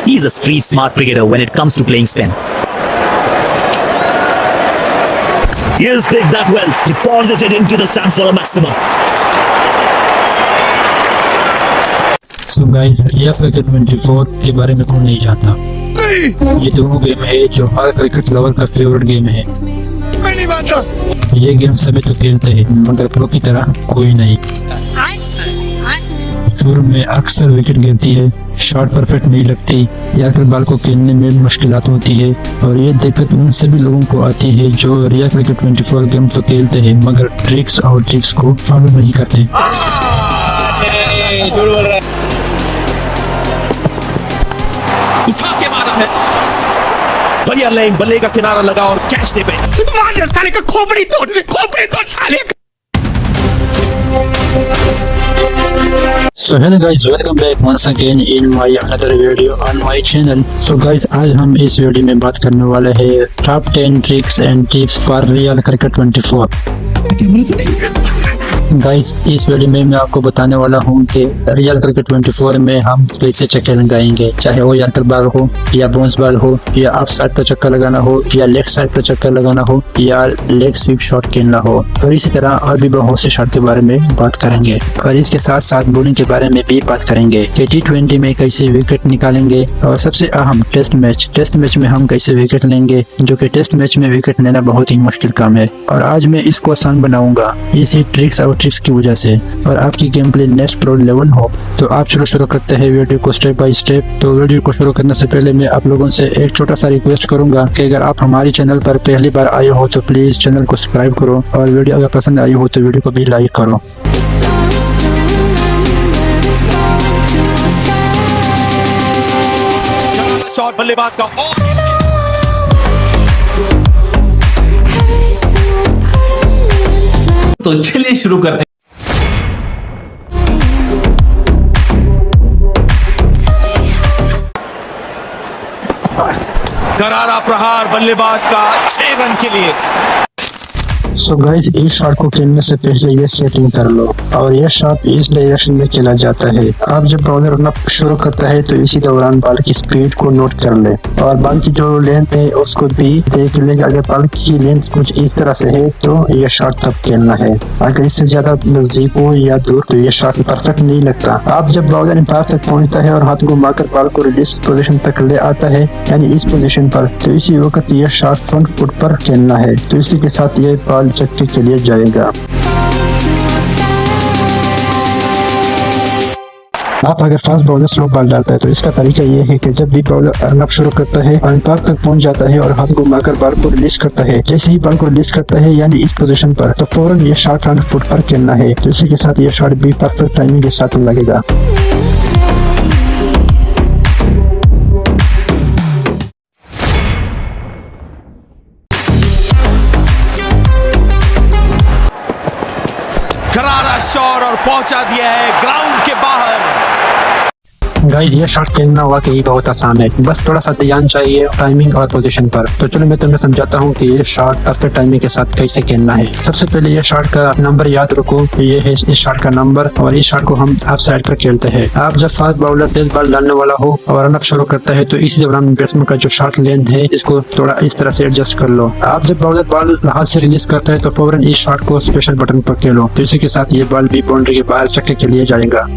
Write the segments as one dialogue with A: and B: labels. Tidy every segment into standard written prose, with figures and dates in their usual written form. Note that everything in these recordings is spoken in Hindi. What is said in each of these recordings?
A: He's a street smart cricketer when it comes to playing spin. He's picked that well, deposited into the stands for a maximum.
B: So guys, ये क्रिकेट 24 के बारे में कौन नहीं जानता। ये दोनों गेम है जो हर क्रिकेट लवर का फेवरेट गेम है।
C: मैं नहीं मानता।
B: ये गेम सभी तो खेलते हैं मगर प्रो की तरह कोई नहीं। शुरू में अक्सर विकेट गिरती है, शॉट परफेक्ट नहीं लगती या फिर बॉल को खेलने में मुश्किलात होती है और ये दिक्कत उन सभी लोगों को आती है जो रियल क्रिकेट 24 गेम तो खेलते हैं मगर ट्रिक्स और टिप्स को फॉलो नहीं करते।
A: उठा के मारा है, बढ़िया लाइन, बल्ले का किनारा लगा और कैच दे पे।
C: मार साले का खोपड़ी तोड़ साले का।
B: So hello guys, welcome back once again in my another video on my channel. So guys, आज हम इस वीडियो में बात करने वाले हैं top 10 tricks and tips for real cricket 24। Guys, इस वीडियो में मैं आपको बताने वाला हूँ कि रियल क्रिकेट 24 में हम कैसे चक्के लगाएंगे, चाहे वो यंत्र बॉल हो या बाउंस बॉल हो या अप साइड पर चक्कर लगाना हो या लेग साइड पर चक्कर लगाना हो या लेग स्वीप शॉट खेलना हो और इसी तरह और भी बहुत से शॉट के बारे में बात करेंगे और इसके साथ साथ बॉलिंग के बारे में भी बात करेंगे कि T20 में कैसे विकेट निकालेंगे और सबसे अहम टेस्ट मैच में हम कैसे विकेट लेंगे, जो कि टेस्ट मैच में विकेट लेना बहुत ही मुश्किल काम है और आज मैं इसको आसान बनाऊंगा इसी ट्रिक्स और टिप्स की वजह से। और आपकी game play next pro level हो तो आप शुरू करते हैं वीडियो को स्टेप बाय स्टेप। तो वीडियो को शुरू करने से पहले मैं आप लोगों से एक छोटा सा रिक्वेस्ट करूंगा कि अगर आप हमारे चैनल पर पहली बार आए हो तो प्लीज चैनल को सब्सक्राइब करो और वीडियो अगर पसंद आई हो तो वीडियो को भी लाइक करो।
A: शॉट बल्लेबाज का
D: तो चलिए शुरू करते हैं।
A: करारा प्रहार बल्लेबाज का 6 रन के लिए।
B: सो गाइस, इस शॉट को खेलने से पहले ये सेटिंग कर लो और ये शॉट इस डायरेक्शन में खेला जाता है। आप जब बॉलर रन शुरू करता है तो इसी दौरान बॉल की स्पीड को नोट कर ले और बॉल की जो लेंथ है उसको भी देख ले। अगर बॉल की लेंथ कुछ इस तरह से है तो ये शॉट तब खेलना है, अगर इससे ज्यादा नजदीक हो या दूर तो ये शॉट परफेक्ट नहीं लगता। आप जब बॉलर एम्पायर तक पहुंचता है और हाथ घुमाकर बॉल को रिलीज पोजीशन तक ले आता है यानी इस पोजीशन पर, तो इसी वक्त ये शॉट फ्रंट फुट पर खेलना है। तो इसी के साथ ये बॉल चक्के के लिए जाएगा। आप अगर फास्ट बॉलर स्लो बॉल डालता है तो इसका तरीका ये है कि जब भी बॉलर रन अप शुरू करता है और एम्पायर तक पहुंच जाता है और हाथ घुमाकर बॉल को रिलीज करता है, जैसे ही बॉल को रिलीज करता है यानी इस पोजीशन पर, तो फौरन ये शॉट फ्रंट फुट पर खेलना है। तो इसी के साथ ये शॉट भी परफेक्ट टाइमिंग के साथ लगेगा।
A: करारा शॉट और पहुंचा दिया है ग्राउंड के बाहर।
B: गाइस, ये शॉट खेलना वाकई बहुत आसान है, बस थोड़ा सा ध्यान चाहिए टाइमिंग और पोजीशन पर। तो चलो मैं तुम्हें समझाता हूँ कि ये शॉट परफेक्ट टाइमिंग के साथ कैसे खेलना है। सबसे पहले ये शॉट का नंबर याद रखो, ये है इस शॉट का नंबर और इस शॉट को हम ऑफ साइड पर खेलते हैं। आप जब फास्ट बॉलर तेज बॉल डालने वाला हो और रन अप शुरू करता है तो इसी दौरान बैट्समैन का जो शॉट लेंथ है इसको थोड़ा इस तरह से एडजस्ट कर लो। आप जब बॉलर बॉल हाथ से रिलीज करता है तो फौरन इस शॉट को स्पेशल बटन पर खेलो। तो इसी के साथ ये बॉल भी बाउंड्री के बाहर चक्के के लिए जाएगा।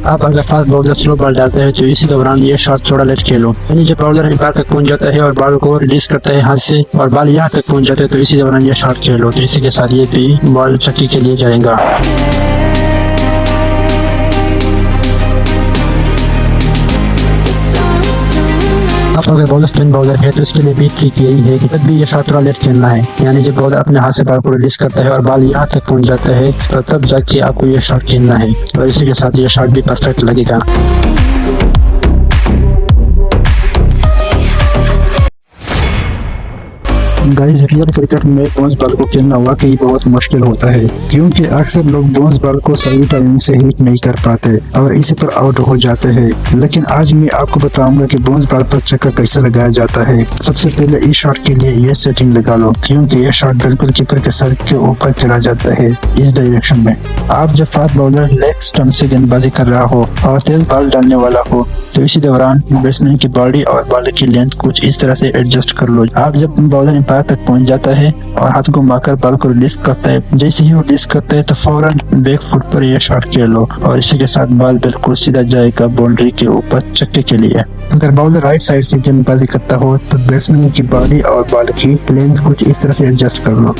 B: आप अगर फास्ट बॉलर स्लो बॉल डालते हैं तो इसी दौरान ये शॉट थोड़ा लेट खेलो, यानी जब बॉलर एम्पायर तक पहुंच जाता है और बॉल को रिलीज करता है हाथ से और बॉल यहाँ तक पहुंच जाता है तो इसी दौरान ये शॉट खेलो। तो इसी के साथ ये भी बॉल चक्की के लिए जाएगा। आप अगर बॉलर स्पिन बॉलर है तो इसके लिए भी ट्रिक यही है कि जब भी ये शॉट थोड़ा लेट खेलना है, यानी जब बॉलर अपने हाथ से बॉल को रिलीज करता है और बॉल यहाँ तक पहुंच जाता है तो तब जाके आपको ये शॉट खेलना है और इसी के साथ ये शॉट भी परफेक्ट लगेगा। गाइस रियल क्रिकेट में बाउंस बॉल को खेलना वाकई बहुत मुश्किल होता है, क्योंकि अक्सर लोग बाउंस बॉल को सही टाइमिंग से हिट नहीं कर पाते और इसी पर आउट हो जाते हैं। लेकिन आज मैं आपको बताऊंगा कि बाउंस बॉल पर चक्का कैसे लगाया जाता है। सबसे पहले इस शॉट के लिए ये सेटिंग लगा लो, क्योंकि ये शॉट बिल्कुल कीपर के सर के ऊपर खेला जाता है इस डायरेक्शन में। आप जब फास्ट बॉलर लेग स्टंप से गेंदबाजी कर रहा हो और तेज बॉल डालने वाला हो तो इसी दौरान बैट्समैन की बॉडी और बॉल की लेंथ कुछ इस तरह से एडजस्ट कर लो। आप जब बॉलर एम्पायर तक पहुंच जाता है और हाथ को मारकर बॉल को रिलीज करता है, जैसे ही वो रिलीज करता है तो फौरन बैक फुट पर यह शॉट खेल लो और इसी के साथ बॉल बिल्कुल सीधा जाएगा बाउंड्री के ऊपर छक्के के लिए। अगर बॉलर राइट साइड से गेंदबाजी करता हो तो बैट्समैन की बॉडी और बॉल की लेंथ कुछ इस तरह से एडजस्ट कर लो।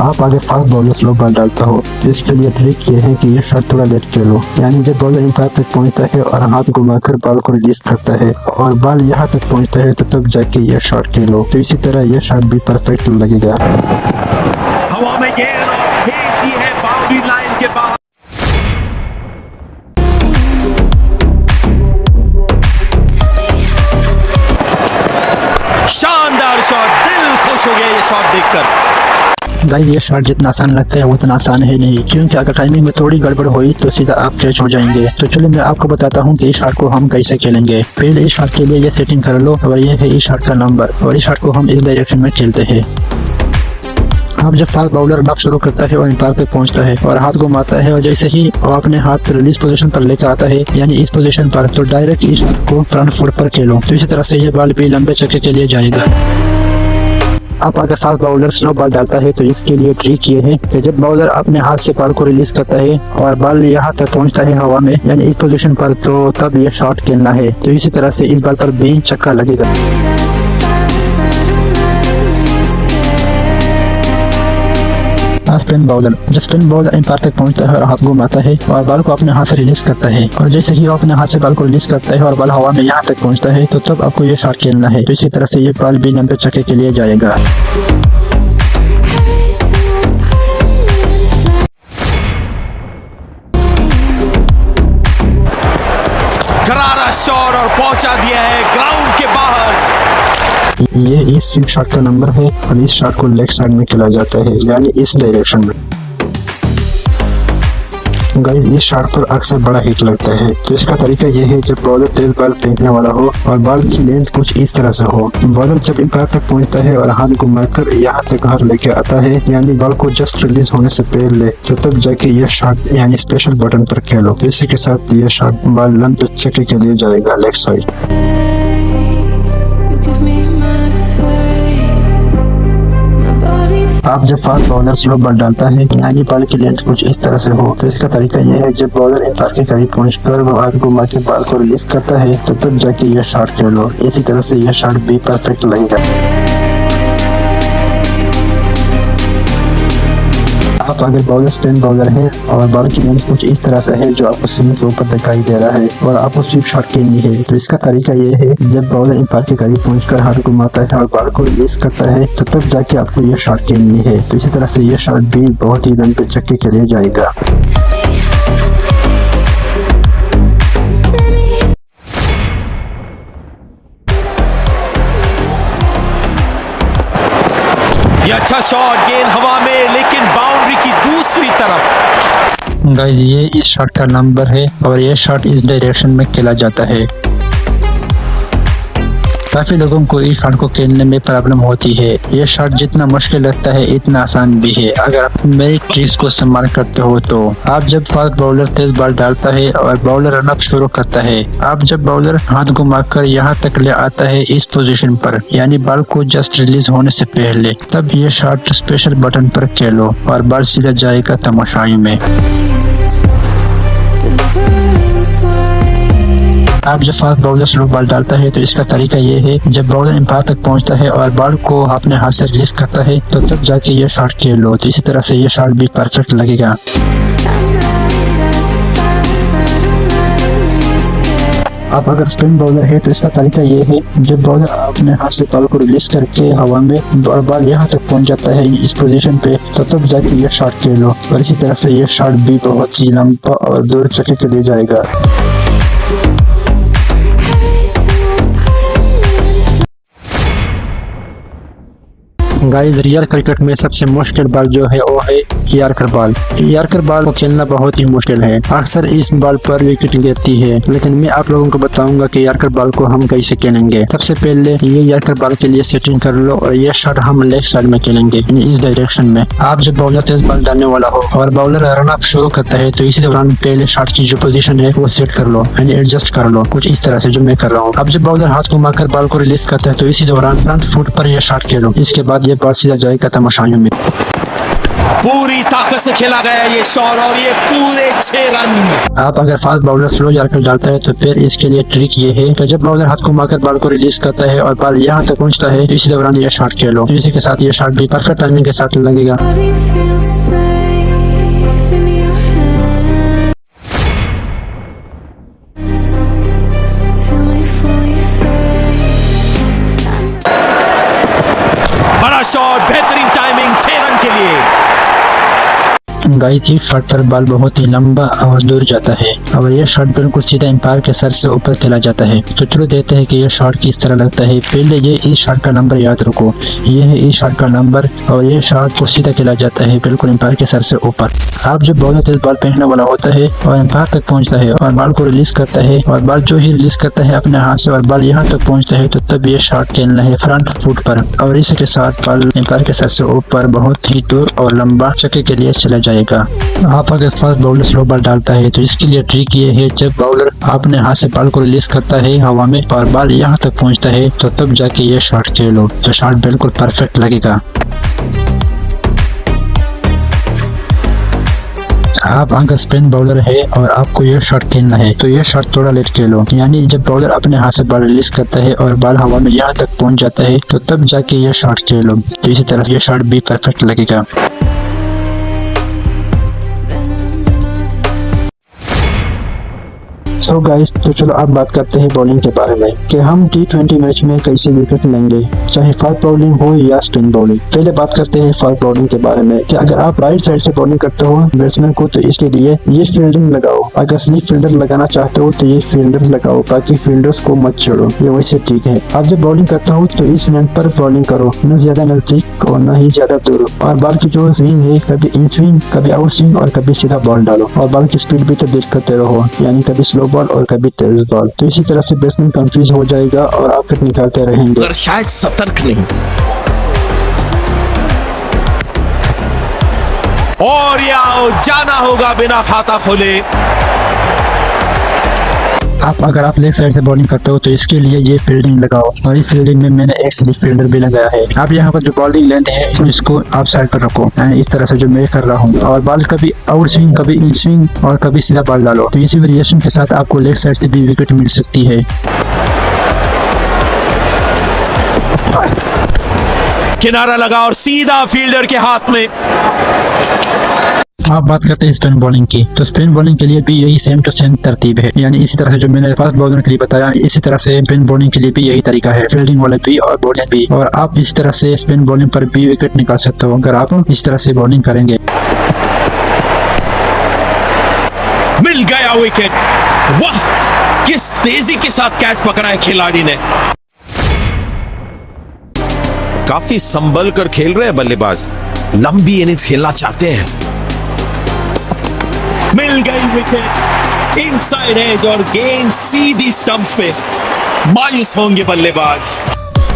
B: आप अगर फास्ट बॉलर स्लो बॉल डालता हो तो इसके लिए ट्रिक ये है कि ये शॉट थोड़ा लेट खेलो, यानी जब बॉलर एम्पायर तक पहुंचता है और हाथ घुमाकर बॉल को रिलीज करता है और बॉल यहाँ तक पहुंचता है तो तब जाके ये शॉट खेलो। तो इसी तरह ये शॉट भी परफेक्ट लगेगा।
A: हवा में गेंद और भेज दी है बाउंड्री लाइन के बाहर। शानदार शॉट, दिल खुश हो गया ये शॉट देखकर।
B: गाइस ये शॉट जितना आसान लगता है उतना आसान है नहीं, क्योंकि अगर टाइमिंग में थोड़ी गड़बड़ हुई तो सीधा आप कैच हो जाएंगे। तो चलिए मैं आपको बताता हूँ कि इस शॉट को हम कैसे खेलेंगे। पहले इस शॉट के लिए ये सेटिंग कर लो और ये है इस शॉट का नंबर और इस शॉट को हम इस डायरेक्शन में खेलते हैं। अब जब फास्ट बॉलर रन शुरू करता है और एम्पायर तक पहुंचता है और हाथ घुमाता है और जैसे ही वो अपने हाथ रिलीज पोजीशन पर लेकर आता है, यानी इस पोजीशन पर, तो डायरेक्ट इस शॉट को फ्रंट फुट पर खेलो। तो इसी तरह से ये बॉल भी लंबे छक्के के लिए जाएगा। अब अगर फास्ट बॉलर स्लो बॉल डालता है तो इसके लिए ट्रिक ये है कि जब बॉलर अपने हाथ से बॉल को रिलीज करता है और बॉल यहाँ तक पहुँचता है हवा में, यानी इस पोजीशन पर, तो तब ये शॉट खेलना है। तो इसी तरह से इस बॉल पर भी छक्का लगेगा। स्पिन बॉलर, जब स्पिन बॉलर एम्पायर तक पहुंचता है और हाथ घुमाता है और बॉल को अपने हाथ से रिलीज करता है और जैसे ही वो अपने हाथ से बॉल को रिलीज करता है और बॉल हवा में यहाँ तक पहुंचता है तो तब आपको ये शॉट खेलना है। तो इसी तरह से ये बॉल भी लंबे छक्के के लिए जाएगा।
A: करारा शॉट और पहुंचा दिया है ग्राउंड के बाहर।
B: ये इस शॉट का नंबर है और इस शॉट को लेग साइड में खेला जाता है, यानी इस डायरेक्शन में। गाइस इस शॉट पर अक्सर बड़ा हिट लगता है। तो इसका तरीका यह है जब बॉलर तेज बॉल फेंकने वाला हो और बॉल की लेंथ कुछ इस तरह से हो, बॉलर जब एम्पायर तक पहुंचता है और हाथ घुमाकर यहाँ तक घर लेके आता है, यानी बॉल को जस्ट रिलीज होने से पहले, तो तब जाके यह शॉट यानी स्पेशल बटन पर खेलो। तो इसी के साथ यह शॉट बॉल लंबे छक्के के लिए जाएगा लेग साइड। आप जब फास्ट बॉलर स्लो बॉल डालता है, यानी बॉल की लेंथ कुछ इस तरह से हो, तो इसका तरीका यह है जब बॉलर एम्पायर के करीब पहुंचकर वो हाथ घुमा के बॉल को रिलीज करता है तो तब जाके यह शॉट खेलो। इसी तरह से यह शॉट भी परफेक्ट लगेगा। आप अगर बॉलर स्पिन बॉलर है और बॉल की लेंथ कुछ इस तरह से है जो आपको स्क्रीन के ऊपर दिखाई दे रहा है और आपको स्वीप शॉट खेलनी है, तो इसका तरीका ये है जब बॉलर एम्पायर के करीब पहुंचकर हाथ घुमाता है और बॉल को रिलीज करता है तो तब जाके आपको ये शॉट खेलनी है। तो इसी तरह से ये शॉट भी बहुत ही लंबे छक्के के लिए जाएगा।
A: ये अच्छा शॉट, गेंद हवा में लेकिन बाउंड्री की दूसरी तरफ।
B: गाइस ये इस शॉट का नंबर है और ये शॉट इस डायरेक्शन में खेला जाता है। काफी लोगों को इस शॉट को खेलने में प्रॉब्लम होती है। ये शॉट जितना मुश्किल लगता है इतना आसान भी है अगर आप मेरी ट्रिक्स को इस्तेमाल करते हो। तो आप जब फास्ट बॉलर तेज बॉल डालता है और बॉलर रन अप शुरू करता है, आप जब बॉलर हाथ घुमाकर यहाँ तक ले आता है इस पोजीशन पर, यानी बॉल को जस्ट रिलीज होने से पहले, तब ये शॉट स्पेशल बटन पर खेलो और बॉल सीधा जाएगा तमाशाई में। आप जब फास्ट बॉलर स्लो बॉल डालता है तो इसका तरीका ये है जब बॉलर एम्पायर तक पहुंचता है और बॉल को अपने हाथ से रिलीज करता है तो तब जाके ये शॉट खेलो। तो इसी तरह से ये शॉट भी परफेक्ट लगेगा। आप अगर स्पिन बॉलर है तो इसका तरीका ये है जब बॉलर अपने हाथ से बॉल को रिलीज करके हवा में और बॉल यहाँ तक पहुंच जाता है इस पोजीशन पे, तो तब जाके ये शॉट खेलो और इसी तरह से ये शॉट भी बहुत ही लंबा और दूर छक्के के लिए जाएगा। गाइस रियल क्रिकेट में सबसे मुश्किल बॉल जो है वो है यॉर्कर बॉल। यॉर्कर बॉल को खेलना बहुत ही मुश्किल है। अक्सर इस बॉल पर विकेट गिरती है, लेकिन मैं आप लोगों को बताऊंगा कि यॉर्कर बॉल को हम कैसे खेलेंगे। सबसे पहले ये यॉर्कर बॉल के लिए सेटिंग कर लो और ये शॉट हम लेफ्ट साइड में खेलेंगे, इस डायरेक्शन में। आप जब बॉलर तेज बॉल डालने वाला हो और बॉलर रन अप शुरू करता है तो इसी दौरान पहले शॉट की जो पोजीशन है वो सेट कर लो, यानी एडजस्ट कर लो, कुछ इस तरह से जो मैं कर रहा हूँ। अब जब बॉलर हाथ घुमाकर बॉल को रिलीज करता है तो इसी दौरान फ्रंट फुट पर यह शॉट खेलो। इसके बाद ये बॉल सीधा जाएगा तमाशाइयों में।
A: पूरी ताकत से खेला गया ये शॉट और ये पूरे 6 रन।
B: आप अगर फास्ट बॉलर स्लो यॉर्कर डालता है तो फिर इसके लिए ट्रिक ये है कि जब बॉलर हाथ घुमाकर बॉल को रिलीज करता है और बॉल यहाँ तक पहुँचता है तो इसी दौरान ये शॉट खेलो। इसी के साथ ये शॉट भी परफेक्ट टाइमिंग के साथ लगेगा।
A: बड़ा शॉट, बेहतरीन टाइमिंग, 6 रन के लिए।
B: गाइस एक शॉट पर बॉल बहुत ही लंबा और दूर जाता है और यह शॉट बिल्कुल सीधा एम्पायर के सर से ऊपर खेला जाता है। तो चलो देखते हैं कि यह शॉट किस तरह लगता है। पहले ये इस शॉट का नंबर याद रखो, ये है इस शॉट का नंबर और ये शॉट को सीधा खेला जाता है बिल्कुल एम्पायर के सर से ऊपर। आप जब बॉलर तेज बॉल फेंकने वाला होता है और एम्पायर तक पहुंचता है और बॉल को रिलीज करता है और बॉल जो ही रिलीज करता है अपने हाथ से और बॉल यहाँ तक पहुंचता है तो तब ये शॉट खेलना है फ्रंट फुट पर और इसी के साथ बॉल एम्पायर के सर से ऊपर बहुत ही दूर और लंबा छक्के के लिए चला जाएगा। आप अगर फास्ट बॉलर स्लो बॉल डालता है तो इसके लिए ट्रिक ये है, जब बॉलर अपने हाथ से बॉल को रिलीज करता है हवा में और बॉल यहाँ तक पहुँचता है तो तब जाके ये शॉट खेलो, तो शॉट बिल्कुल परफेक्ट लगेगा। आप अगर स्पिन बॉलर है और आपको ये शॉट खेलना है तो ये शॉट थोड़ा लेट खेलो, यानी जब बॉलर अपने हाथ से बॉल रिलीज करता है और बॉल हवा में यहाँ तक पहुँच जाता है तो तब जाके ये शॉट खेलो, तो इसी तरह ये शॉट भी परफेक्ट लगेगा। सो गाइस, तो चलो अब बात करते हैं बॉलिंग के बारे में कि हम T20 मैच में कैसे विकेट लेंगे, चाहे फास्ट बॉलिंग हो या स्पिन बॉलिंग। पहले बात करते हैं फास्ट बॉलिंग के बारे में कि अगर आप राइट साइड से बॉलिंग करते हो बैट्समैन को तो इसके लिए ये फील्डिंग लगाओ। अगर स्लिप फील्डर लगाना चाहते हो तो ये फील्डर लगाओ, बाकी फील्डर्स को मत छोड़ो, ये वैसे ठीक है। आप जब बॉलिंग करता हो तो इस लेंथ पर बॉलिंग करो, न ज्यादा नजदीक और न ही ज्यादा दूर। और बॉल की जो स्विंग है कभी इन स्विंग, कभी आउट स्विंग और कभी सीधा बॉल डालो और बॉल की स्पीड भी तब्दील करते रहो, यानी कभी स्लो बॉल और कभी तेज बॉल। तो इसी तरह से बैट्समैन कंफ्यूज हो जाएगा और आप फिर निकालते रहेंगे।
A: पर शायद सतर्क नहीं। और या जाना होगा बिना खाता खोले।
B: अगर आप लेग साइड से बॉलिंग करते हो तो इसके लिए ये फील्डिंग लगाओ और इस फील्डिंग में मैंने एक स्लिप फील्डर भी लगाया है। आप यहाँ पर जो बॉलिंग लेंथ है इसको आप साइड पर रखो, इस तरह से जो मैं कर रहा हूँ, और बॉल कभी आउट स्विंग, कभी इन स्विंग और कभी सीधा बॉल डालो। तो इसी वेरिएशन के साथ आपको लेग साइड से भी विकेट मिल सकती है।
A: किनारा लगा और सीधा फील्डर के हाथ में।
B: आप बात करते हैं स्पिन बॉलिंग की, तो स्पिन बॉलिंग के लिए भी यही सेम टू सेम तरतीब है, यानी इसी तरह से जो मैंने फास्ट बॉलर के लिए बताया इसी तरह से स्पिन बॉलिंग के लिए भी यही तरीका है, फील्डिंग वाले भी और बॉलिंग भी। और आप इसी तरह से स्पिन बॉलिंग पर भी विकेट निकाल सकते हो अगर आप इस तरह से बॉलिंग करेंगे।
A: मिल गया विकेट। वाह, किस तेजी के साथ कैच पकड़ा है खिलाड़ी ने। काफी संभल कर खेल रहे हैं बल्लेबाज, लंबी इनिंग्स खेलना चाहते हैं। मिल गई विकेट, इनसाइड एज और गेंद सीधी स्टंप्स पे। मायूस होंगे बल्लेबाज।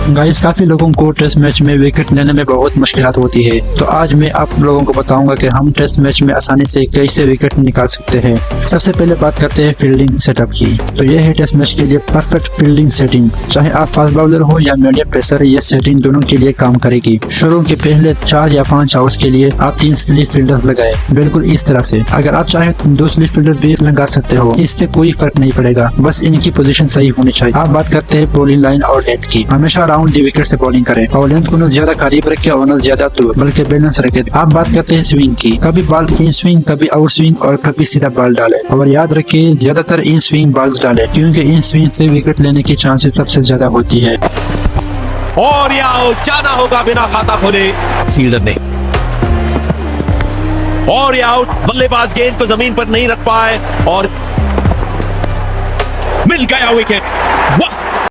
B: गाइस, काफी लोगों को टेस्ट मैच में विकेट लेने में बहुत मुश्किलात होती है, तो आज मैं आप लोगों को बताऊंगा कि हम टेस्ट मैच में आसानी से कैसे विकेट निकाल सकते हैं। सबसे पहले बात करते हैं फील्डिंग सेटअप की। तो यह है टेस्ट मैच के लिए परफेक्ट फील्डिंग सेटिंग। चाहे आप फास्ट बॉलर हो या मीडियम पेसर, ये सेटिंग दोनों के लिए काम करेगी। शुरू के पहले 4 या 5 आवर्स के लिए आप 3 स्लिप फील्डर्स लगाए, बिल्कुल इस तरह से। अगर आप चाहे 2 स्लिप फील्डर भी लगा सकते हो, इससे कोई फर्क नहीं पड़ेगा, बस इनकी पोजीशन सही होनी चाहिए। आप बात करते हैं बॉलिंग लाइन और लेंथ की। हमेशा राउंड दी विकेट से बॉलिंग करें और लेंथ को न ज्यादा करीब रखे और न ज्यादा दूर, बल्कि बैलेंस रखे। आप बात करते हैं स्विंग की। कभी बॉल इन स्विंग, कभी आउट स्विंग और कभी सीधा बॉल डाले। और याद रखिए ज्यादातर इन स्विंग बॉल्स डाले, क्योंकि इन स्विंग से विकेट लेने की चांसेस सबसे ज्यादा होती है।
A: और यहाँ जाना होगा बिना खाता खोले फील्डर ने। और ये आउट, बल्लेबाज गेंद को जमीन पर नहीं रख पाए और मिल गया विकेट। वाह,